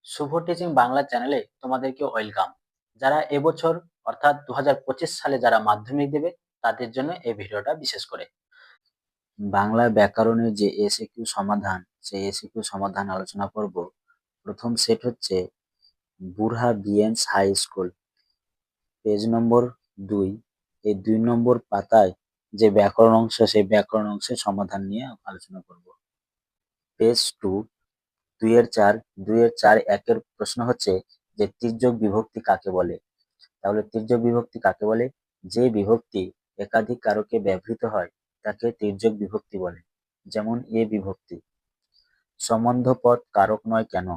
শুভ teaching Bangla চ্যানেলে তোমাদেরকে welcome. যারা এবছর অর্থাৎ 2025 সালে যারা মাধ্যমিক দেবে তাদের জন্য এই ভিডিওটা বিশেষ করে। বাংলা ব্যাকরণের যে এসিকিউ সমাধান, সেই এসিকিউ সমাধান আলোচনা করব। প্রথম সেট হচ্ছে বুরহা বিএনস হাই স্কুল, পেজ নম্বর 2। এই 2 নম্বর পাতায় যে ব্যাকরণ অংশ, সেই ব্যাকরণ অংশের সমাধান নিয়ে আলোচনা করব। পেজ 2, 2-4, 2-4 একের প্রশ্ন হচ্ছে যে তির্যক বিভক্তি কাকে বলে। তাহলে তির্যক বিভক্তি কাকে বলে? যে বিভক্তি একাধিক কারকে ব্যবহৃত হয় তাকে তির্যক বিভক্তি বলে। যেমন এ বিভক্তি। সম্বন্ধ পদ কারক নয় কেন?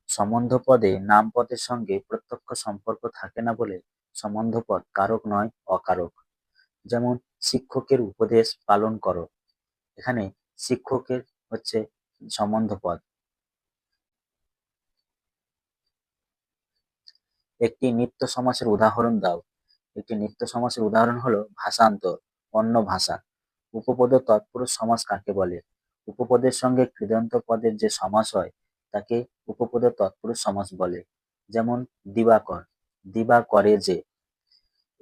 সম্বন্ধ পদে নাম পদের সঙ্গে প্রত্যক্ষ সম্পর্ক থাকে না বলে সম্বন্ধ পদ কারক নয়, অকারক। যেমন শিক্ষকের উপদেশ পালন করো, এখানে শিক্ষকের হচ্ছে সম্বন্ধ পদ। একটি নিত্য সমাসের উদাহরণ দাও। একটি নিত্য সমাসের উদাহরণ হলো ভাষান্তর, অন্য ভাষা। উপপদ তৎপুরুষ সমাস কাকে বলে? উপপদের সঙ্গে কৃদন্ত পদের যে সমাস হয় তাকে উপপদ তৎপুরুষ সমাস বলে। যেমন দিবাকর, দিবা করে যে।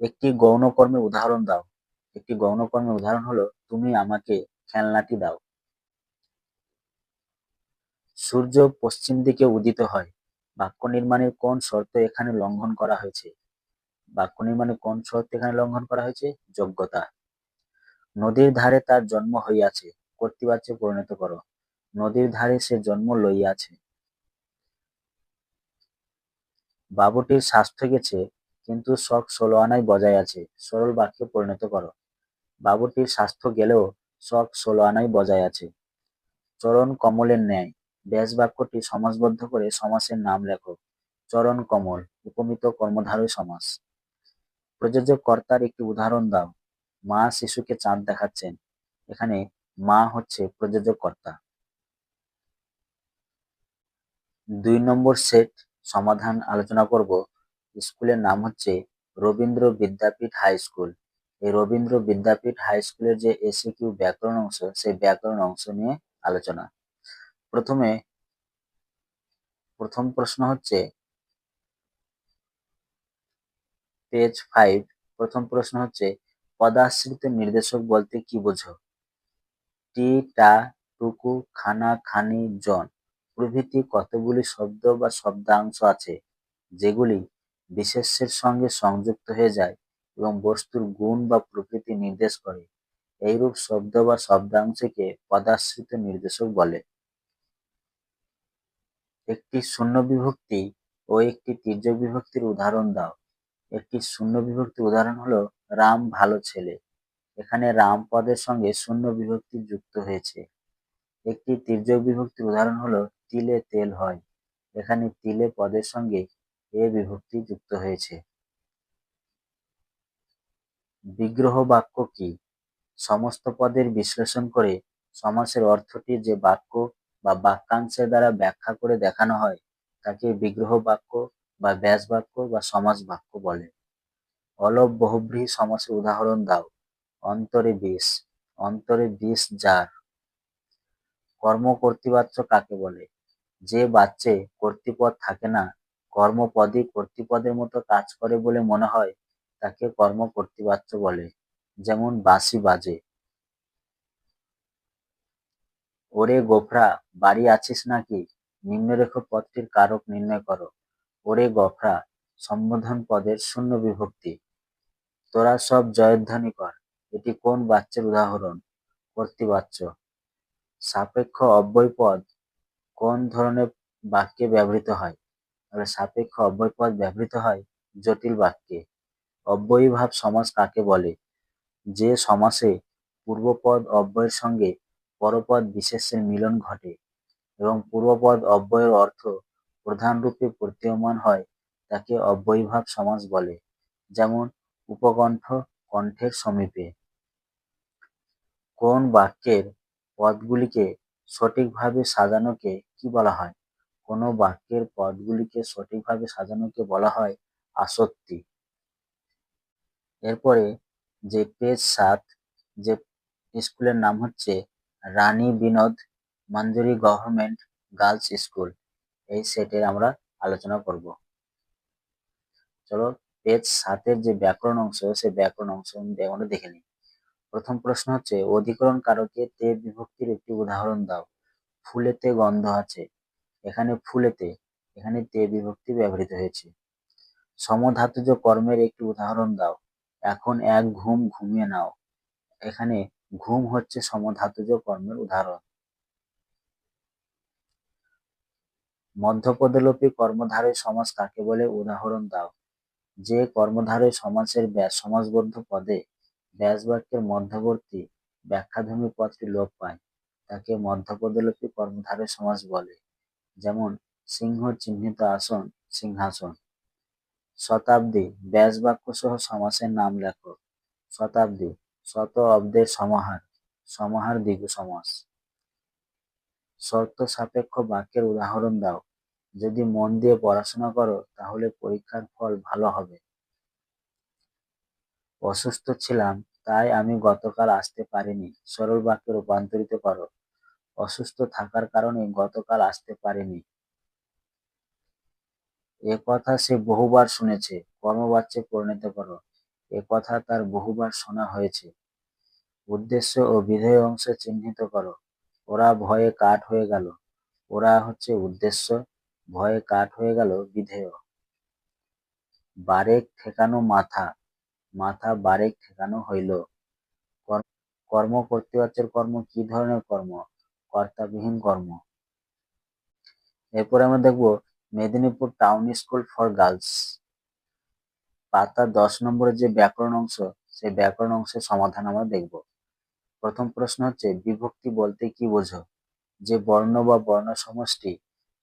একটি গৌণ কর্মের উদাহরণ দাও। একটি গৌণ কর্মের উদাহরণ হলো তুমি আমাকে খেলনাটি দাও। সূর্য পশ্চিম দিকে উদিত হয়। বাক্য নির্মাণের কোন শর্ত এখানে লঙ্ঘন করা হয়েছে? বাক্য নির্মাণে কোন শর্ত এখানে লঙ্ঘন করা হয়েছে? যোগ্যতা। নদীর ধারে তার জন্ম হইয়াছে, কর্তৃবাচ্যে পরিণত করো। নদীর ধারে সে জন্ম লইয়াছে। বাবুটির স্বাস্থ্য গেছে, কিন্তু শখ 16 আনাই বজায় আছে। সরল বাক্যে পরিণত করো। বাবুটির স্বাস্থ্য গেলেও শখ 16 আনাই বজায় আছে। চরণ কমলের ন্যায়। ব্যাস বাক্যটি সমাসবদ্ধ করে সমাসের নাম লেখো। চরণ কমল, উপমিত কর্মধারয় সমাস। প্রযোজক কর্তার একটি উদাহরণ দাও। মা শিশুকে চাঁদ দেখাচ্ছেন, এখানে মা হচ্ছে প্রযোজক কর্তা। 2 নম্বর সেট সমাধান আলোচনা করব। স্কুলের নাম হচ্ছে রবীন্দ্র বিদ্যাপীঠ হাই স্কুল। এই রবীন্দ্র বিদ্যাপীঠ হাই স্কুলের যে এসিকিউ ব্যাকরণ অংশ, সেই ব্যাকরণ অংশ নিয়ে আলোচনা। প্রথম প্রশ্ন হচ্ছে পেজ 5। প্রথম প্রশ্ন হচ্ছে পদাশ্রিত নির্দেশক বলতে কি বোঝো? টি, টা, টুকু, খানা, খানি, জন প্রভৃতি কতগুলি শব্দ বা শব্দাংশ আছে যেগুলি বিশেষ্যের সঙ্গে সংযুক্ত হয়ে যায় এবং বস্তুর গুণ বা প্রকৃতি নির্দেশ করে। এইরূপ শব্দ বা শব্দাংশকে পদাশ্রিত নির্দেশক বলে। একটি শূন্য বিভক্তি ও একটি তির্যক বিভক্তির উদাহরণ দাও। একটি শূন্য বিভক্তির উদাহরণ হলো রাম ভালো ছেলে, এখানে রাম পদের সঙ্গে শূন্য বিভক্তি যুক্ত হয়েছে। একটি তির্যক বিভক্তির উদাহরণ হলো তিলে তেল হয়, এখানে তিলে পদের সঙ্গে এ বিভক্তি যুক্ত হয়েছে। বিগ্রহ বাক্য কি? সমস্ত পদের বিশ্লেষণ করে সমাসের অর্থটি যে বাক্য বা বাক্যাংশের দ্বারা ব্যাখ্যা করে দেখানো হয় তাকে বিগ্রহ বাক্য বা ব্যাস বাক্য বা সমাস বাক্য বলে। অলপ বহুব্রীহি সমাসের উদাহরণ দাও। অন্তরে বিষ, অন্তরে বিষ যার। কর্ম কর্তৃবাচ্য কাকে বলে? যে বাচ্যে কর্তৃপদ থাকে না, কর্মপদই কর্তৃপদের মতো কাজ করে বলে মনে হয়, তাকে কর্ম কর্তৃবাচ্য বলে। যেমন বাঁশি বাজে। ওরে গোফরা, বাড়ি আছিস নাকি? নিম্নরেখ পদটির কারক নির্ণয় করো। ওরে গফরা সম্বোধন পদের শূন্য বিভক্তি। তোরা সব জয়ধ্বনি কর, এটি কোন বাচ্যের উদাহরণ? কর্তৃবাচ্য। সাপেক্ষ অব্যয় পদ কোন ধরনের বাক্যে ব্যবহৃত হয়? তাহলে সাপেক্ষ অব্যয় পদ ব্যবহৃত হয় জটিল বাক্যে। অব্যয়ীভাব সমাস কাকে বলে? যে সমাসে পূর্বপদ অব্যয়ের সঙ্গে পরপদ বিশেষ্যের মিলন ঘটে এবং পূর্বপদ অব্যয়ের অর্থ প্রধানরূপে প্রতীয়মান হয় তাকে অব্যয়ীভাব সমাস বলে। যেমন উপকণ্ঠ কণ্ঠের সমীপে। কোন বাক্যের পদগুলিকে সঠিকভাবে সাজানোকে কি বলা হয়? কোনো বাক্যের পদগুলিকে সঠিকভাবে সাজানোকে বলা হয় আসত্তি। এরপরে যে পেজ 7, যে স্কুলের নাম হচ্ছে রানী বিনোদ মঞ্জুরি গভর্নমেন্ট গার্লস স্কুল। এই সেটের আমরা আলোচনা করব। চলো পেজ 7 যে ব্যাকরণ অংশ, সেই ব্যাকরণ অংশ আমরা দেখে নিই। প্রথম প্রশ্ন হচ্ছে, অধিকরণ কারকে তে বিভক্তির একটি উদাহরণ দাও। ফুলেতে গন্ধ আছে। এখানে ফুলেতে, এখানে তে বিভক্তি ব্যবহৃত হয়েছে। সমধাতুজ কর্মের একটি উদাহরণ দাও। এখন এক ঘুম ঘুমিয়ে নাও। এখানে ঘুম হচ্ছে সমধাতুজ কর্মের উদাহরণ। মধ্যপদলোপী কর্মধারয় সমাস কাকে বলে, উদাহরণ দাও। যে কর্মধারয় সমাসের সমাসবদ্ধ পদে ব্যাস বাক্যের মধ্যবর্তী ব্যাখ্যাধর্মী পদটি লোপ পায় তাকে মধ্যপদলোপী কর্মধারয় সমাস বলে। যেমন সিংহ চিহ্নিত আসন, সিংহাসন। শতাব্দী, ব্যাস বাক্য সহ সমাসের নাম লেখো। শতাব্দী, শত অব্দের সমাহার, সমাহার দ্বিগু সমাস। শর্ত সাপেক্ষ বাক্যের উদাহরণ দাও। যদি মন দিয়ে পড়াশোনা করো তাহলে পরীক্ষার ফল ভালো হবে। অসুস্থ ছিলাম তাই আমি গতকাল আসতে পারিনি। সরল বাক্যে রূপান্তরিত করো। অসুস্থ থাকার কারণে গতকাল আসতে পারিনি। এ কথা সে বহুবার শুনেছে। কর্মবাচ্যে পরিণত করো। এ কথা তার বহুবার শোনা হয়েছে। উদ্দেশ্য ও বিধেয় অংশ চিহ্নিত করো। ওরা ভয়ে কাঠ হয়ে গেল। ওরা হচ্ছে উদ্দেশ্য, ভয়ে কাঠ হয়ে গেল বিধেয়। বারেক ঠেকানো মাথা, মাথা বারেক ঠেকানো হইল। কর্ম কর্তৃবাচ্যের কর্ম কি ধরনের কর্ম, কর্তাবিহীন কর্ম। এরপরে আমরা দেখব Medinipur town school for girls, পাতা 10 নম্বরের যে ব্যাকরণ অংশ, সেই ব্যাকরণ অংশের সমাধান আমরা দেখব। প্রথম প্রশ্ন হচ্ছে, বিভক্তি বলতে কি বোঝো? যে বর্ণ বা বর্ণ সমষ্টি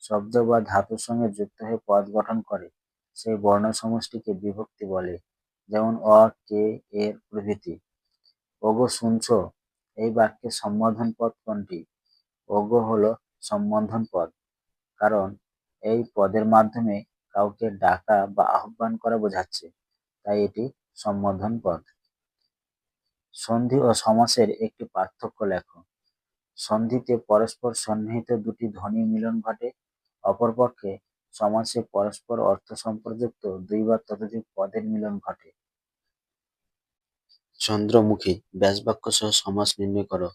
শব্দ বা ধাতুর সঙ্গে যুক্ত হয়ে পদ গঠন করে সেই বর্ণ সমষ্টিকে বিভক্তি বলে। যেমন অ, কে, এর প্রভৃতি। ওগো শুনছো, এই বাক্যে সম্বোধন পদ কোনটি? ওগো হলো সম্বোধন পদ, কারণ এই পদের মাধ্যমে কাউকে ডাকা বা আহ্বান করা বোঝাচ্ছে, তাই এটি সম্বোধন পদ। সন্ধি ও সমাসের একটি পার্থক্য লেখো। সন্ধিতে পরস্পর সন্নিহিত দুটি ধ্বনির মিলন ঘটে, অপরপক্ষে সমাসে পরস্পর অর্থ সম্পর্কযুক্ত দুই বা ততোধিক পদের মিলন ঘটে। চন্দ্রমুখী, ব্যাসবাক্য সহ সমাস নির্ণয় করো।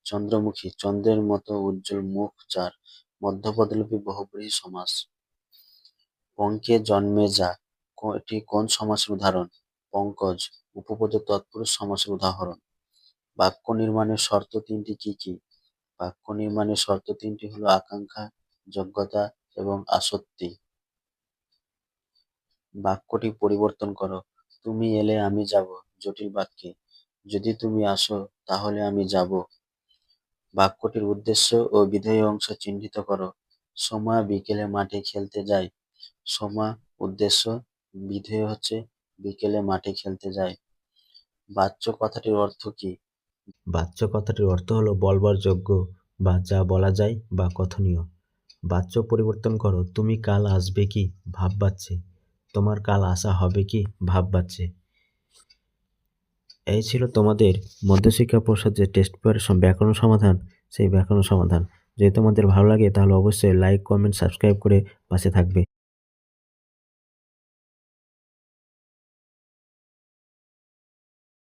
চন্দ্রমুখী, চন্দ্রের মতো উজ্জ্বল মুখ যার, মধ্যপদলোপী বহুব্রীহি সমাস। পঙ্কে জন্মে যা, এটি কোন সমাসের উদাহরণ? পঙ্কজ, উপপদ তৎপুরুষ সমাসের উদাহরণ। বাক্য নির্মাণের শর্ত তিনটি কি কি? বাক্য নির্মাণের শর্ত তিনটি হলো আকাঙ্ক্ষা, যোগ্যতা এবং আসক্তি। বাক্যটি পরিবর্তন করো। তুমি এলে আমি যাব, জটিল বাক্যে যদি তুমি আসো তাহলে আমি যাব। বাক্যটির উদ্দেশ্য ও বিধেয় অংশ চিহ্নিত করো। সোমা বিকেলে মাঠে খেলতে যায়। সোমা উদ্দেশ্য, বিধেয় হচ্ছে বিকেলে মাঠে খেলতে যায়। বাচ্য কথাটির অর্থ কি? বাচ্য কথাটির অর্থ হলো বলবার যোগ্য বা যা বলা যায় বা কথনীয়। বাচ্য পরিবর্তন করো। তুমি কাল আসবে কি, ভাব বাচ্চে। তোমার কাল আসা হবে কি, ভাব বাচ্চে। এই ছিল তোমাদের মধ্যশিক্ষা পর্ষদ যে টেস্ট পেপারের ব্যাকরণ সমাধান, সেই ব্যাকরণ সমাধান। যদি তোমাদের ভালো লাগে তাহলে অবশ্যই লাইক, কমেন্ট, সাবস্ক্রাইব করে পাশে থাকবে।